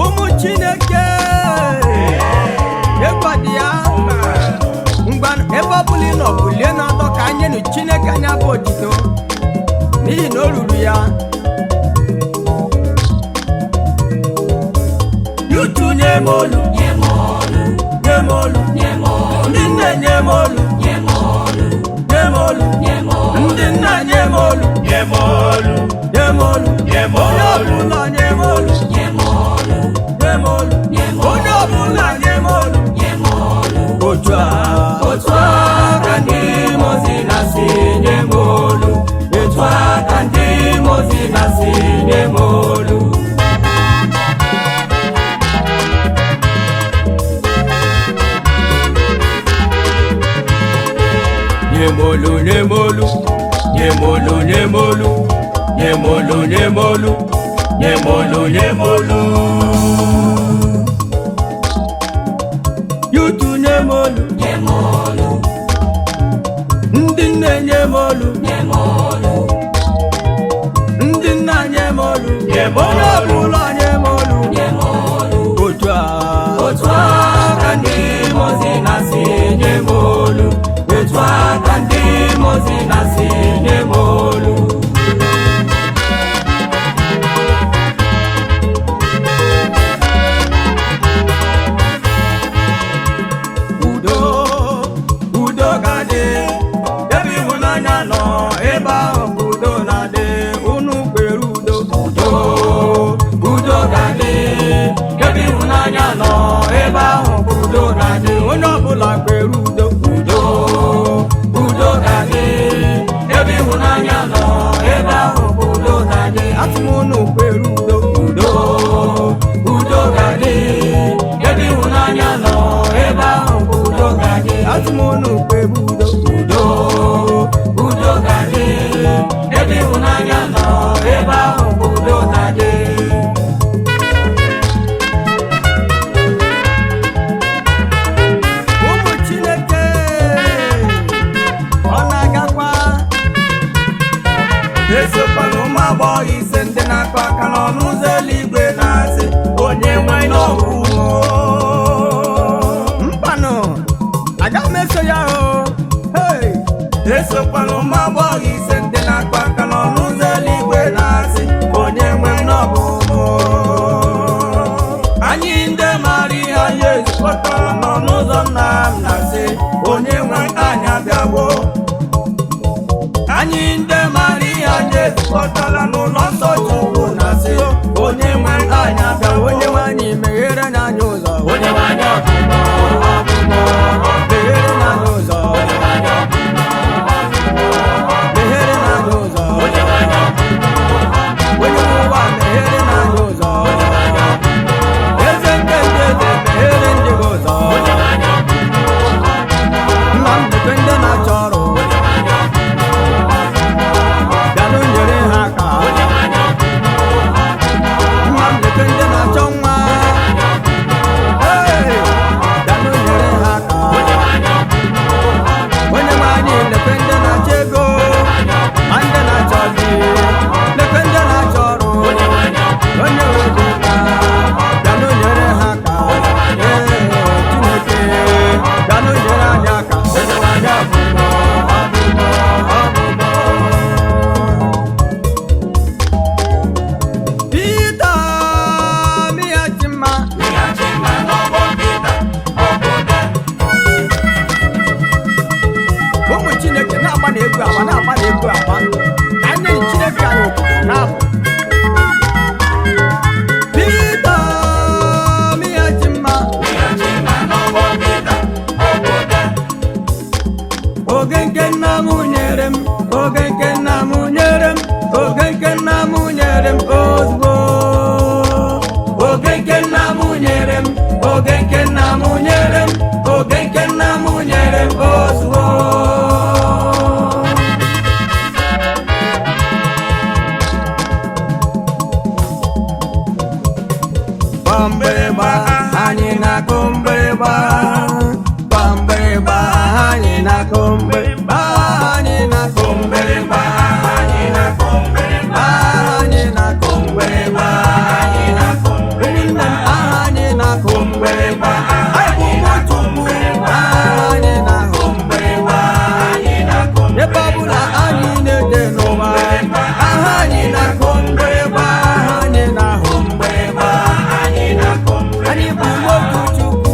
ụmụ Chineke ekwadi ya ngwanụ ebe ọ bụla ị nọ bulie n'ọtọ ka anyị nụ Chineke anya bụ otito n'ihi na o ruru ya. Yutu nye m olu, nye m olu, nye m olu, nye m olu, ndị nne nye m olu, nye m olu, nye m olu, nye m olu, ndị nna nye m olu, nye m olu, nye m olu, nye m olu, onye ọbụla nye m olu, nye m olu, nye m olu, nye m olu, onye ọbụla nye m olu, nye m olu. Otu a ka ndị mozi na-asị nye m olu, otu a ka ndị mozi na-asị nye m olu. Nyemolu, nyemolu, nyemolu, nyemolu, nyemolu, nyemolu, nyemolu, nyemolu. Yutu nyemolu, nyemolu, ndị nne nyemolu, nyemolu, ndị nna nyemolu, nyemolu, ọbụla nyemolu, nyemolu. Otu a ka ndị mozi na-asị nyemolu, otu a ka ndị mozi na-asị nye m olu. Udo ga-adị ebe ịhụnanya nọ, ebe ahụ ka udo na-adị. Unu kwere udo ga-adị ebe ịhụnanya nọ, ebe ahụ ka udo na-adị. Onye ọbụla kwere udo ga-adị ebe ịhụnanya nọ, ebe ahụ bụ udo ga-adị. Asị m unu kwere udo ga-adị ebe ịhụnanya nọ, ebe ahụ bụ udo ga-adị. Asị m unu kwere udo ga-adị ebe ịhụnanya nọ, ebe ahụ bụ udo ga-adị. Ụmụ Chineke ọ na-agakwa esokwana ụmụ agbọghọ ise ndị na-akụ aka n'ọnụ ụzọ eluigwe na-asị onye nwe n'ọgwụ mpanụ aga m eso ya o. Esokwana ụmụ agbọghọ ise ndị na-akụ aka n'ọnụ ụzọ eluigwe na-asị onye nwe n'ọgwụ. Anyị ndị maara ihe anyị ezukọtara n'ọnụ ụzọ nna m na-asị onye nwe anyị abịagwo. Anyị ndị maara ihe anyị ezukọtara n'ụlọ nsọ Chukwu na-asị onye nwe anyị abịa. Onye nwe anyị meghere n'anya ụzọ, onye nwe anyị ọbụmọ meghere n'anya ụzọ, meghere n'anya ụzọ, onye nwe ụwa meghere n'anya ụzọ, eze nke ndị eze meghere ndị gị ụzọ, nna m debe ndị na-achọ ọrụ bịanụ nyere ha aka. Nna m debe ndị na-achọ nwa bịanụ nyere ha aka. Onye nwe anyị lepe ndị na-achọ ego ma ndị na-achọ di, lepe ndị na-achọ ọrụ onye webụla bịanụ nyere ha aka. Chineke bịanụ nyere anyị aka. Onye nwe anyị ọbụmọ Pita Miyachima ụmụ Chineke na-agba na-egwu agba, na-agba na-egwu agba. Anyị Chineke anyị okwukwe na-abụ Pita Miyachima oge nke nna m nyere m, oge nke nna m nyere m, oge nke nna m nyere m ozugbo. Oge nke nna m nyere m, oge nke nna m nyere m, oge nke nna m nyere m ozugbo. Mgbịrịgba anyị na-akụ mgbịrịgba na-akụ mgbịrịgba, anyị na-akụ mgbịrịgba, anyị na-akụ mgbịrịgba, anyị na-akụ mgbịrịgba, anyị na-akụ mgbịrịgba, anyị na-akụ mgbịrịgba, anyị bụ ụmụ Chukwu, anyị na-akụ mgbịrịgba, anyị na-akụ mgbịrịgba, ebe ọbụla anyị na-eje n'ụwa, anyị na-akụ mgbịrịgba, anyị na-ahụ mgbịrịgba, anyị na-akụ mgbịrịgba, anyị bụ ụmụ Chukwu,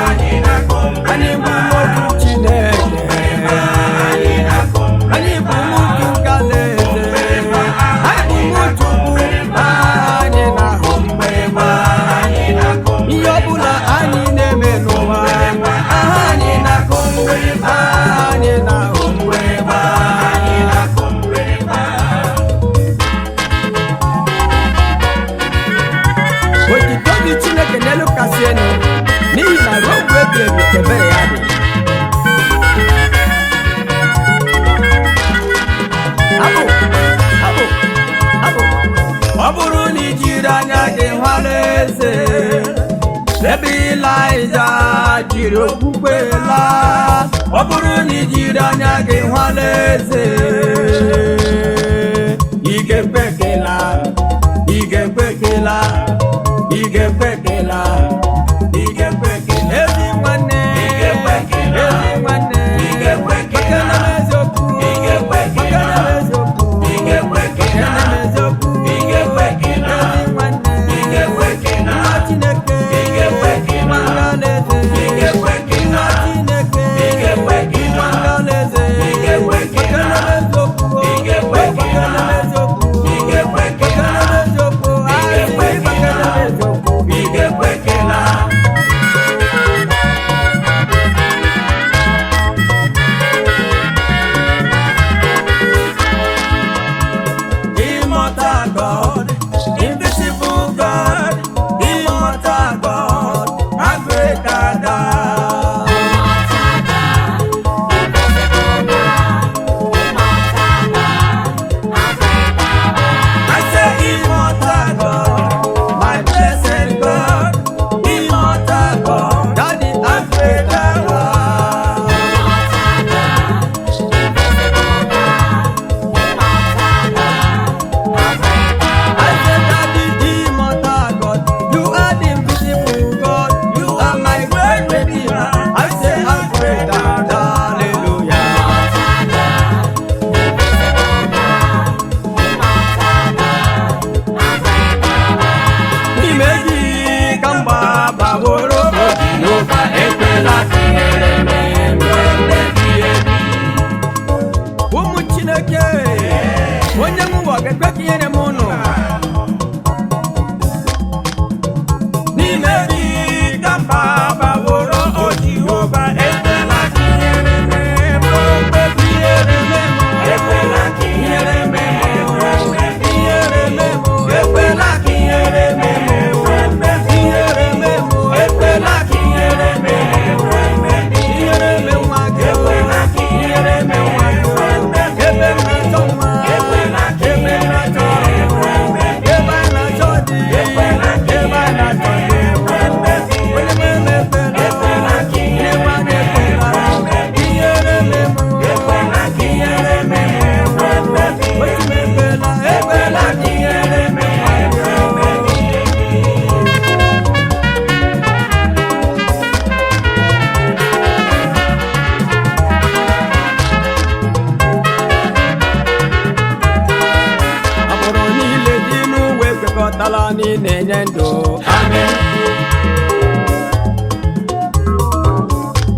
anyị na-akụ mgbịrịgba, anyị bụ ụmụ Chineke, anyị na-akụ mgbịrịgba, anyị bụ ụmụ Alaeze, anyị bụ ụmụ Chukwu, anyị na-ahụ mgbịrịgba, ihe ọbụla anyị na-eme n'ụwa, anyị na-akụ mgbịrịgba, anyị na-ahụ mgbịrịgba, anyị na-akụ mgbịrịgba. Otito gị Chineke n'elu kasị elu, n'ihi na ruo mgbe ebighị ebi ka ebere ya dị. Abụ ọ bụrụ na i jiri anya gị hụ alaeze, ebe Ịlaịja jiri okwukwe laa, ọ bụrụ na i jiri anya gị hụ alaeze, ị ga-ekwe ekela, ị ga-ekwe ekela, ị ga-ekwe ekela, ị ga-ekwe ekela, ezi nwanne, ezi nwanne, maka na m eziokwu, maka na m eziokwu, maka na m eziokwu, ezi nwanne, nwa Chineke, nwa Alaeze, nwa Chineke, nwa Alaeze, maka na m eziokwu, maka na m eziokwu, maka na m eziokwu, asị maka na m eziokwu, ị ga-ekwe ekela. Immortal God, invisible God, immortal God, a greater God. I say immortal God, my blessed God, immortal God, Daddy, a greater God. I say, Daddy, immortal God, you are the invisible God, you are my great Redeemer. I say, I'm greater, hallelujah. N'ime gị ka mgba gbaworo obi n'ụba, ekwela ka ihere mee mgbe ebighị ebi. Ụmụ Chineke, onye m ụwa ga-ekwe ka ihere m ụnụ. N'ime gị ka mgba gbaworo o Jehova, ekwela ka ihere mee mgbe ebighị ebi. Ekwela ka ihere mee mgbe ihere mee mụ, ekwela ka ihere mee mgbe ihere mee mụ, ekwela ka ihere mee mgbe ihere mee nwa gị, ekwela ka ihere mee nwa gị, ebe m na-achọ nwa, ebe m na-achọ ebe a na-achọ dị, ebe a na-achọ dị, onye na-eme ekwela ka ihere nwa na-ekwela ihere mee mụ, ekwela ka ihere mee mụ, otu m ekwela ka ihere mee nwa gị. Agbụrụ niile dị n'ụwa ekwekọtala n'ile nye ndụ. Amen.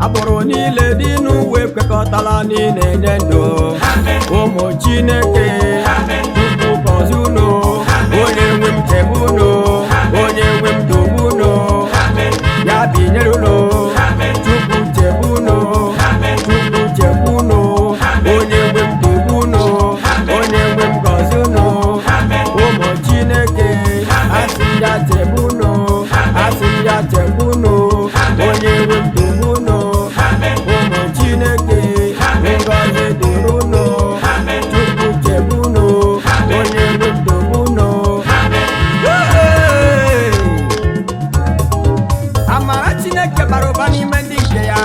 Agbụrụ niile dị n'ụwa ekwekọtala n'ile nye ndụ. Ụmụ Chineke, Chukwu gọzie unu, onye nwe m chebe unu, onye nwe m dobe unu, ya binyere unu, Chukwu chebe unu, Chukwu chebe unu, onye nwe m dobe unu, onye nwe m gọzie unu. Ụmụ Chineke, asị m ya chebe unu, asị m ya chebe unu, onye nwe m dobe unu. Ụmụ Chineke, ngọzi dịrị unu, Chukwu chebe unu, onye nwe m dobe unu. Amara Chineke bara ụba n'ime ndị nke ya.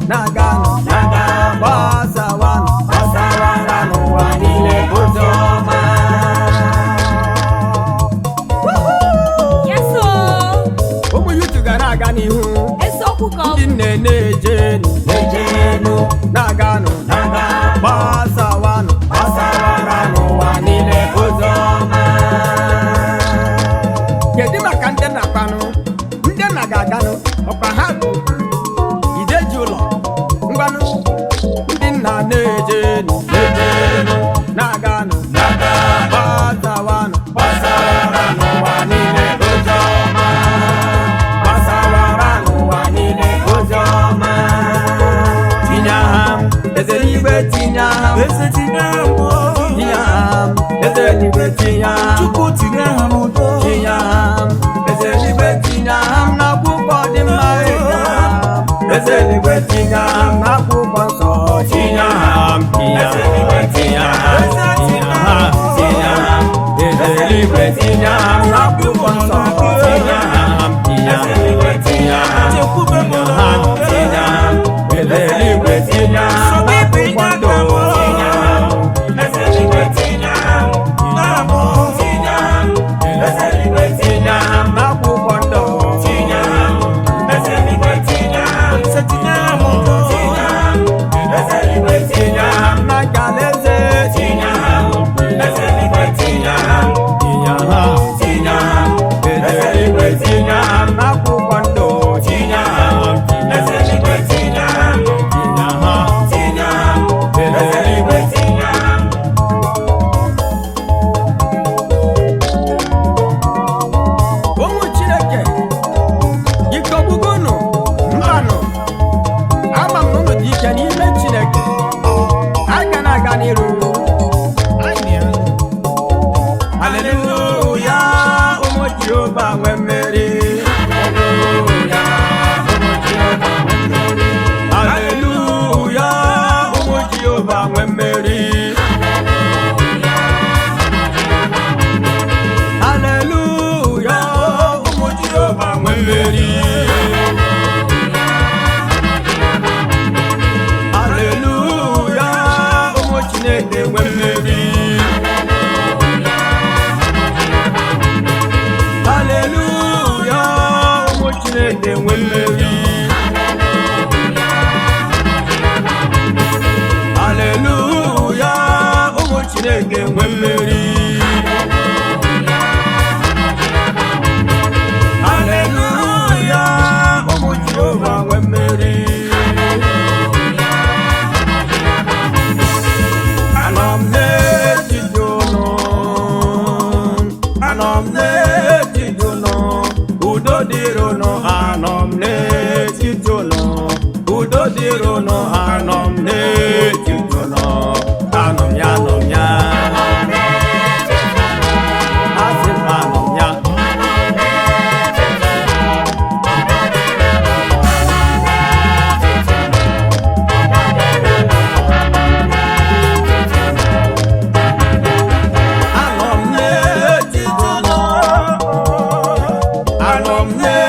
na-aganụ gbasawanụ gbasawara n'ụwa niile ozi ọma. Yes, oh. Ụmụ yutu ga na-aga n'ihu ndị nne na-ejenu na-aganụ gbasawanụ gbasawara n'ụwa niile ozi ọma. Kedu maka ndị na-akpanụ ndị nna ga-aganụ ọkwa ha bụ ideji ụlọ ngwanụ ndị nna na-ejenu na-aganụ gbasawanụ gbasawara n'ụwa niile ozi ọma. Gbasawara n'ụwa niile ozi ọma. Tinye ha eze n'igwe, tinye ha eze tinye ha mbọ, tinye ha eze n'igwe, tinye ha Chukwu tinye ha n'udo, tinye ha eze n'igwe, tinye ha n'akwụkwọ dị mma. Eze n'igwe, tinye ha n'akwụkwọ nsọ. Tinye ha tinye ha tinye ha tinye ha tinye ha eze n'igwe, tinye ha n'akwụkwọ nsọ. Tinye ha tinye ha tinye ha chekwube m tinye ha tinye ha eze n'igwe, tinye ha n'akwụkwọ ndụ. Tinye ha eze n'igwe, tinye ha na-amụ, tinye ha eze n'igwe, tinye ha n'akwụkwọ ndụ. Tinye ha eze n'igwe, tinye ha eze tinye ha n'udo, tinye ha eze n'igwe, tinye ha na nkalaeze. Tinye ha eze n'igwe, tinye ha tinye ha tinye ha eze n'igwe, tinye ha n'akwụkwọ ndụ. Tinye ha eze n'igwe, tinye ha tinye ha tinye ha eze n'igwe, tinye ha. Ụmụ Chineke ike ọgwụgwụ mbanụ ama m na unu dị ike n'ime Chineke. Aga na-aga n'iru. Haleluya, ụmụ Jehova nwe mmeri. Haleluya, ụmụ Jehova nwe mmeri. Haleluya, ụmụ Jehova nwe mmeri. Haleluya, ụmụ Chineke nwe mmeri. Haleluya, ụmụ Chineke nwe mmeri. Haleluya, ụmụ Chineke nwe mmeri. Haleluya, ụmụ Jehova nwe mmeri. Anọ m n'etiti unu, anọ m n'etiti unu, udo dịrị unu. Anọ m n'etiti unu, udo dịrị unu. Anọ m n'etiti unu, anọ m ya, anọ m ya. Asị m anọ m ya. Anọ m n'etiti unu, anọ m n'etiti